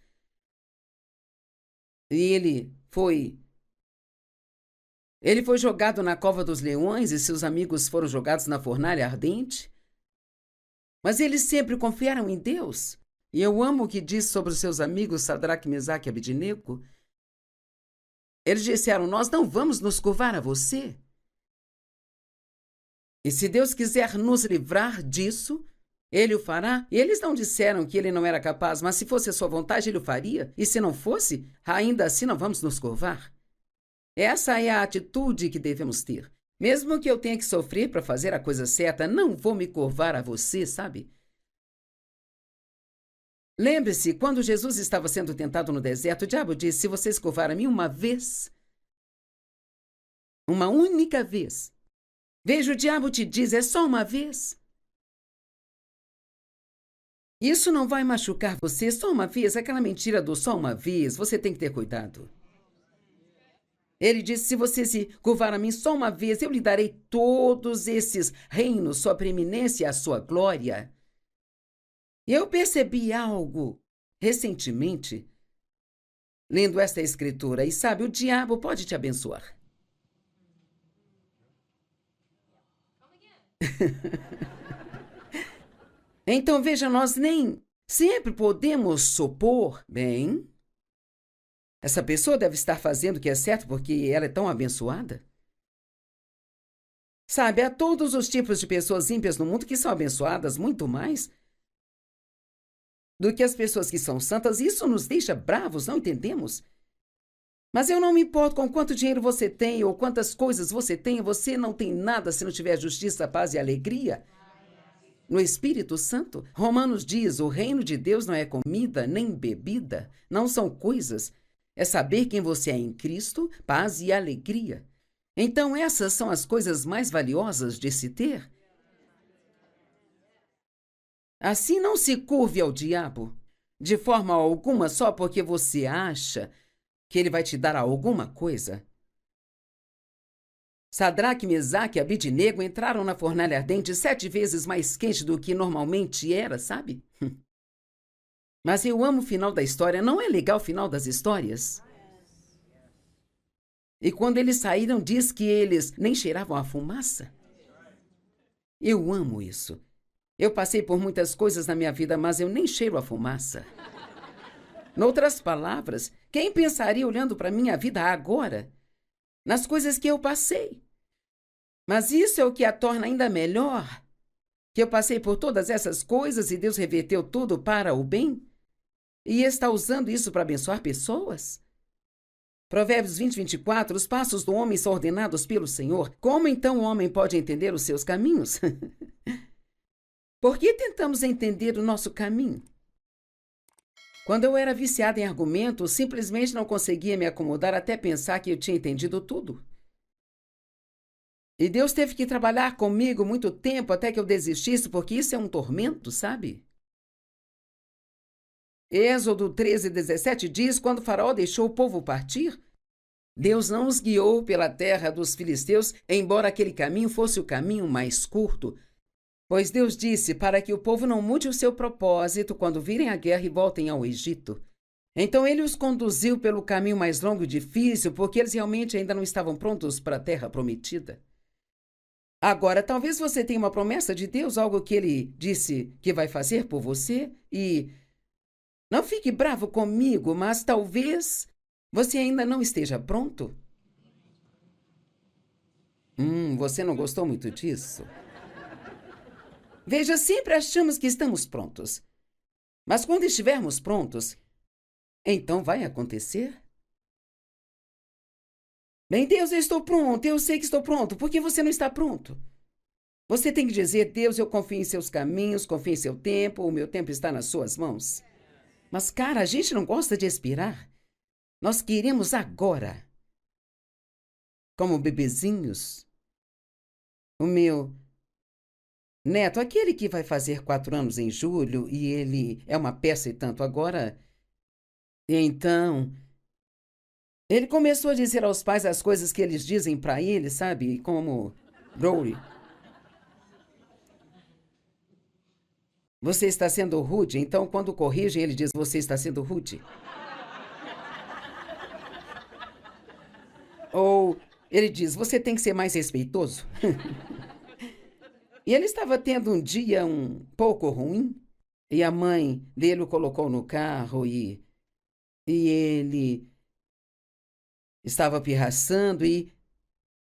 E ele foi jogado na cova dos leões e seus amigos foram jogados na fornalha ardente. Mas eles sempre confiaram em Deus. E eu amo o que diz sobre os seus amigos Sadraque, Mesaque e Abednego. Eles disseram: nós não vamos nos curvar a você. E se Deus quiser nos livrar disso, Ele o fará. E eles não disseram que ele não era capaz, mas se fosse a sua vontade, Ele o faria. E se não fosse, ainda assim não vamos nos curvar. Essa é a atitude que devemos ter. Mesmo que eu tenha que sofrer para fazer a coisa certa, não vou me curvar a você, sabe? Lembre-se, quando Jesus estava sendo tentado no deserto, o diabo disse: se você se curvar a mim uma vez, uma única vez. Veja, o diabo te diz: é só uma vez. Isso não vai machucar você só uma vez. Aquela mentira do só uma vez, você tem que ter cuidado. Ele disse: se você se curvar a mim só uma vez, eu lhe darei todos esses reinos, sua preeminência e a sua glória. E eu percebi algo recentemente, lendo esta escritura, e sabe, o diabo pode te abençoar. Então, veja, nós nem sempre podemos supor, bem, essa pessoa deve estar fazendo o que é certo porque ela é tão abençoada. Sabe, há todos os tipos de pessoas ímpias no mundo que são abençoadas muito mais do que as pessoas que são santas. Isso nos deixa bravos, não entendemos? Mas eu não me importo com quanto dinheiro você tem ou quantas coisas você tem. Você não tem nada se não tiver justiça, paz e alegria no Espírito Santo. Romanos diz: o reino de Deus não é comida nem bebida, não são coisas. É saber quem você é em Cristo, paz e alegria. Então essas são as coisas mais valiosas de se ter. Assim, não se curve ao diabo de forma alguma só porque você acha que ele vai te dar alguma coisa. Sadraque, Mesaque e Abednego entraram na fornalha ardente 7 vezes mais quente do que normalmente era, sabe? Mas eu amo o final da história. Não é legal o final das histórias? E quando eles saíram, diz que eles nem cheiravam a fumaça. Eu amo isso. Eu passei por muitas coisas na minha vida, mas eu nem cheiro a fumaça. Noutras palavras, quem pensaria olhando para minha vida agora, nas coisas que eu passei? Mas isso é o que a torna ainda melhor, que eu passei por todas essas coisas e Deus reverteu tudo para o bem e está usando isso para abençoar pessoas. Provérbios 20, 24, os passos do homem são ordenados pelo Senhor. Como então o homem pode entender os seus caminhos? Por que tentamos entender o nosso caminho? Quando eu era viciada em argumentos, simplesmente não conseguia me acomodar até pensar que eu tinha entendido tudo. E Deus teve que trabalhar comigo muito tempo até que eu desistisse, porque isso é um tormento, sabe? Êxodo 13, 17 diz: quando Faraó deixou o povo partir, Deus não os guiou pela terra dos filisteus, embora aquele caminho fosse o caminho mais curto. Pois Deus disse para que o povo não mude o seu propósito quando virem a guerra e voltem ao Egito. Então ele os conduziu pelo caminho mais longo e difícil, porque eles realmente ainda não estavam prontos para a terra prometida. Agora, talvez você tenha uma promessa de Deus, algo que ele disse que vai fazer por você, e não fique bravo comigo, mas talvez você ainda não esteja pronto. Você não gostou muito disso? Veja, sempre achamos que estamos prontos. Mas quando estivermos prontos, então vai acontecer? Bem, Deus, eu estou pronto, eu sei que estou pronto. Por que você não está pronto? Você tem que dizer: Deus, eu confio em seus caminhos, confio em seu tempo, o meu tempo está nas suas mãos. Mas, cara, a gente não gosta de esperar. Nós queremos agora. Como bebezinhos. O meu neto, aquele que vai fazer 4 anos em julho, e ele é uma peça e tanto agora. E então, ele começou a dizer aos pais as coisas que eles dizem para ele, sabe? Como: Brody, você está sendo rude. Então, quando corrigem, ele diz: você está sendo rude. Ou ele diz: você tem que ser mais respeitoso. E ele estava tendo um dia um pouco ruim, e a mãe dele o colocou no carro e ele estava pirraçando e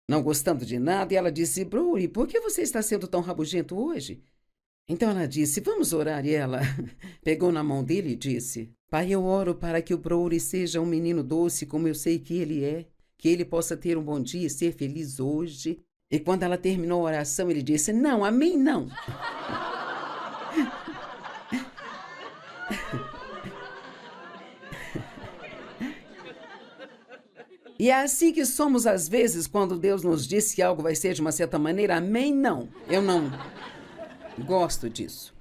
não gostando de nada, e ela disse: Brody, por que você está sendo tão rabugento hoje? Então ela disse: vamos orar. E ela pegou na mão dele e disse: Pai, eu oro para que o Brody seja um menino doce como eu sei que ele é, que ele possa ter um bom dia e ser feliz hoje. E quando ela terminou a oração, ele disse: não, amém não. E é assim que somos às vezes quando Deus nos diz que algo vai ser de uma certa maneira. Amém não. Eu não gosto disso.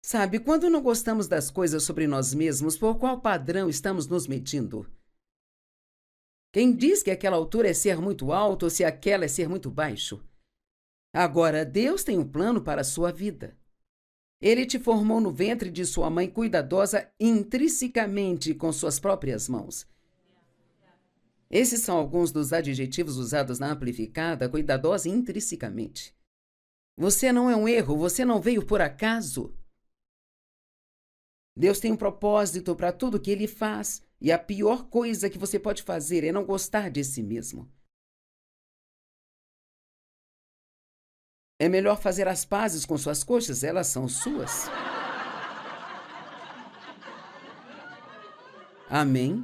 Sabe, quando não gostamos das coisas sobre nós mesmos, por qual padrão estamos nos medindo? Quem diz que aquela altura é ser muito alto ou se aquela é ser muito baixo? Agora, Deus tem um plano para a sua vida. Ele te formou no ventre de sua mãe cuidadosa intrinsecamente com suas próprias mãos. Esses são alguns dos adjetivos usados na Amplificada: cuidadosa intrinsecamente. Você não é um erro, você não veio por acaso. Deus tem um propósito para tudo que Ele faz, e a pior coisa que você pode fazer é não gostar de si mesmo. É melhor fazer as pazes com suas coxas, elas são suas. Amém?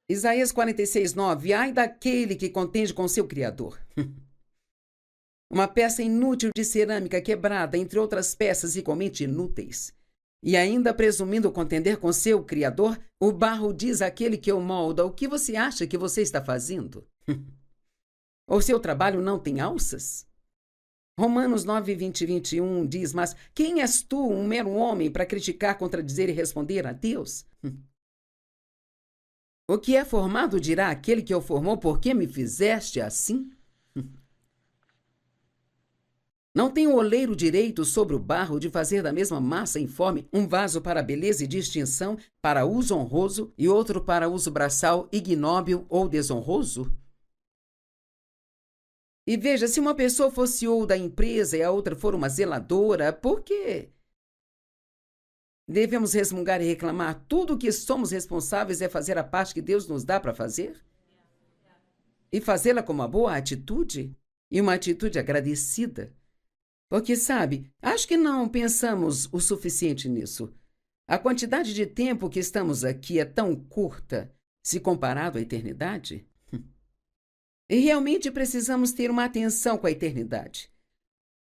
Isaías 46:9. Ai daquele que contende com seu Criador. Uma peça inútil de cerâmica quebrada, entre outras peças igualmente inúteis. E ainda presumindo contender com seu Criador, o barro diz àquele que o molda: o que você acha que você está fazendo? O seu trabalho não tem alças? Romanos 9:20 e 21 diz: mas quem és tu, um mero homem, para criticar, contradizer e responder a Deus? O que é formado dirá aquele que o formou: por que me fizeste assim? Não tem o oleiro direito sobre o barro de fazer da mesma massa informe um vaso para beleza e distinção, para uso honroso, e outro para uso braçal, ignóbil ou desonroso? E veja, se uma pessoa for CEO da empresa e a outra for uma zeladora, por quê? Devemos resmungar e reclamar? Tudo o que somos responsáveis é fazer a parte que Deus nos dá para fazer? E fazê-la com uma boa atitude? E uma atitude agradecida? Porque, sabe, acho que não pensamos o suficiente nisso. A quantidade de tempo que estamos aqui é tão curta, se comparado à eternidade. E realmente precisamos ter uma atenção com a eternidade.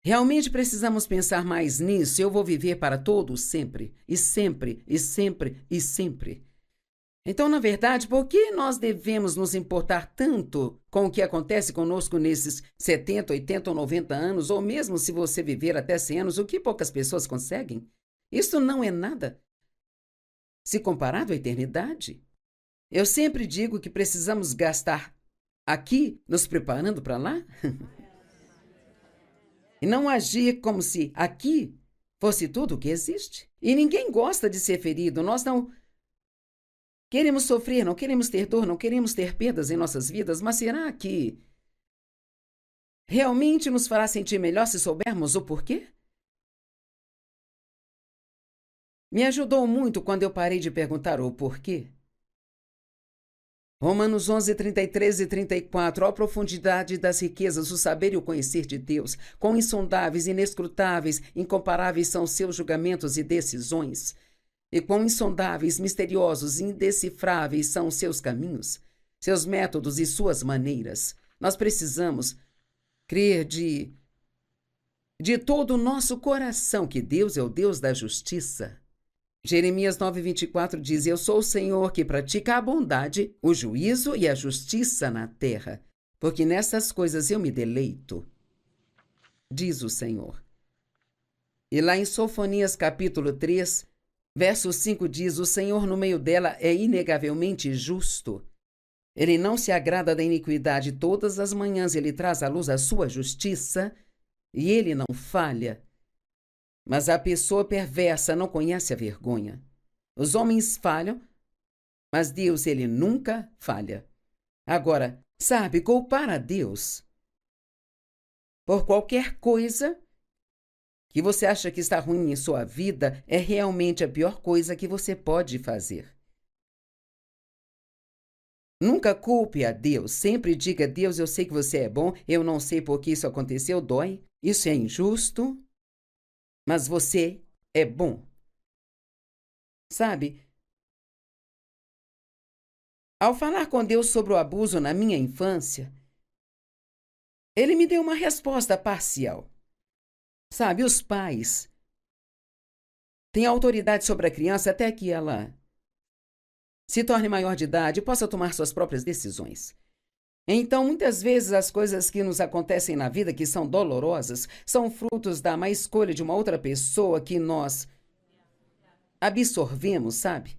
Realmente precisamos pensar mais nisso. Eu vou viver para todos sempre, e sempre, e sempre, e sempre. Então, na verdade, por que nós devemos nos importar tanto com o que acontece conosco nesses 70, 80 ou 90 anos, ou mesmo se você viver até 100 anos, o que poucas pessoas conseguem? Isso não é nada se comparado à eternidade. Eu sempre digo que precisamos gastar aqui nos preparando para lá. E não agir como se aqui fosse tudo o que existe. E ninguém gosta de ser ferido. Nós não queremos sofrer, não queremos ter dor, não queremos ter perdas em nossas vidas. Mas será que realmente nos fará sentir melhor se soubermos o porquê? Me ajudou muito quando eu parei de perguntar o porquê. Romanos 11, 33 e 34. Ó profundidade das riquezas, o saber e o conhecer de Deus. Quão insondáveis, inescrutáveis, incomparáveis são seus julgamentos e decisões. E quão insondáveis, misteriosos e indecifráveis são os seus caminhos. seus métodos e suas maneiras. Nós precisamos crer de todo o nosso coração que Deus é o Deus da justiça. Jeremias 9:24 diz: Eu sou o Senhor que pratica a bondade, o juízo e a justiça na terra, porque nessas coisas eu me deleito, diz o Senhor. E lá em Sofonias capítulo 3, verso 5 diz: O Senhor no meio dela é inegavelmente justo. Ele não se agrada da iniquidade. Todas as manhãs ele traz à luz a sua justiça e ele não falha. Mas a pessoa perversa não conhece a vergonha. Os homens falham, mas Deus, ele nunca falha. Agora, sabe, culpar a Deus por qualquer coisa que você acha que está ruim em sua vida é realmente a pior coisa que você pode fazer. Nunca culpe a Deus. Sempre diga: Deus, eu sei que você é bom, eu não sei por que isso aconteceu, dói, isso é injusto, mas você é bom. Sabe, ao falar com Deus sobre o abuso na minha infância, ele me deu uma resposta parcial. Sabe, os pais têm autoridade sobre a criança até que ela se torne maior de idade e possa tomar suas próprias decisões. Então, muitas vezes, as coisas que nos acontecem na vida, que são dolorosas, são frutos da má escolha de uma outra pessoa que nós absorvemos, sabe?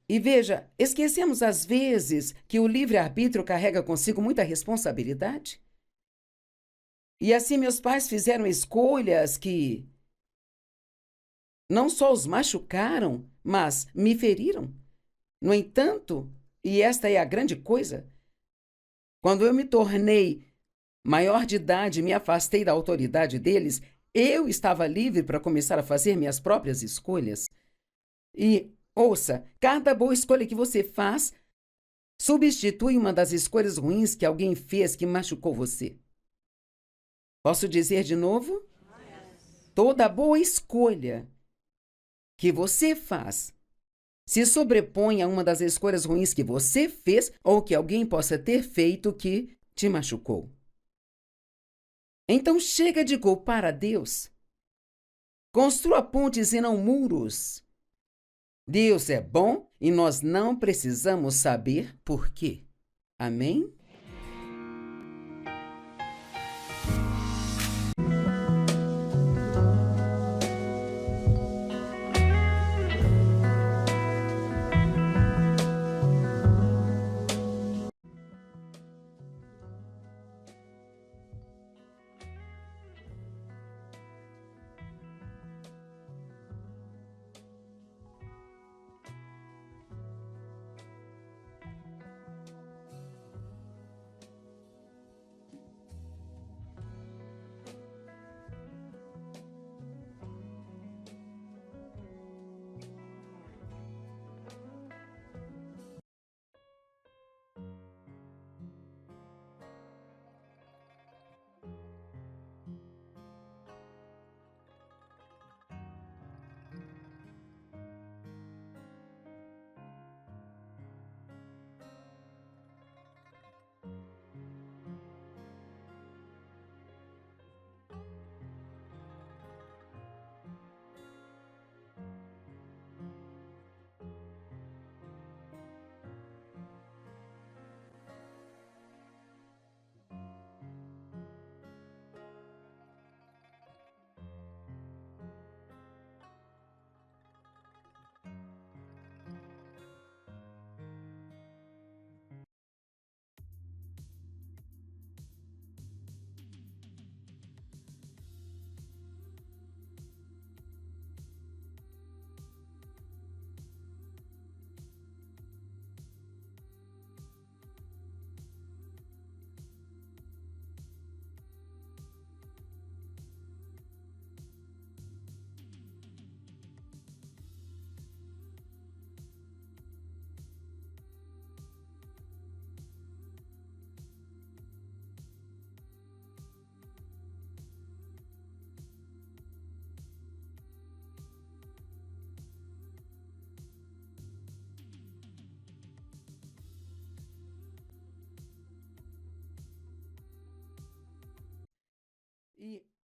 E veja, esquecemos às vezes que o livre-arbítrio carrega consigo muita responsabilidade. E assim meus pais fizeram escolhas que não só os machucaram, mas me feriram. No entanto, e esta é a grande coisa, quando eu me tornei maior de idade e me afastei da autoridade deles, eu estava livre para começar a fazer minhas próprias escolhas. E, ouça, cada boa escolha que você faz substitui uma das escolhas ruins que alguém fez que machucou você. Posso dizer de novo? Toda boa escolha que você faz se sobrepõe a uma das escolhas ruins que você fez ou que alguém possa ter feito que te machucou. Então chega de culpar a Deus. Construa pontes e não muros. Deus é bom e nós não precisamos saber por quê. Amém?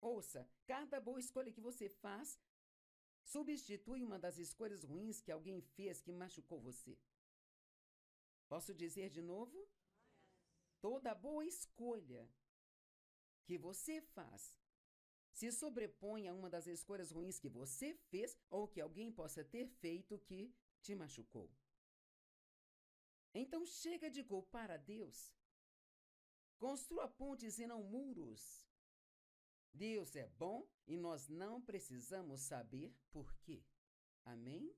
Ouça, cada boa escolha que você faz substitui uma das escolhas ruins que alguém fez que machucou você. Posso dizer de novo? Toda boa escolha que você faz se sobrepõe a uma das escolhas ruins que você fez ou que alguém possa ter feito que te machucou. Então chega de culpar a Deus. Construa pontes e não muros. Deus é bom e nós não precisamos saber por quê. Amém?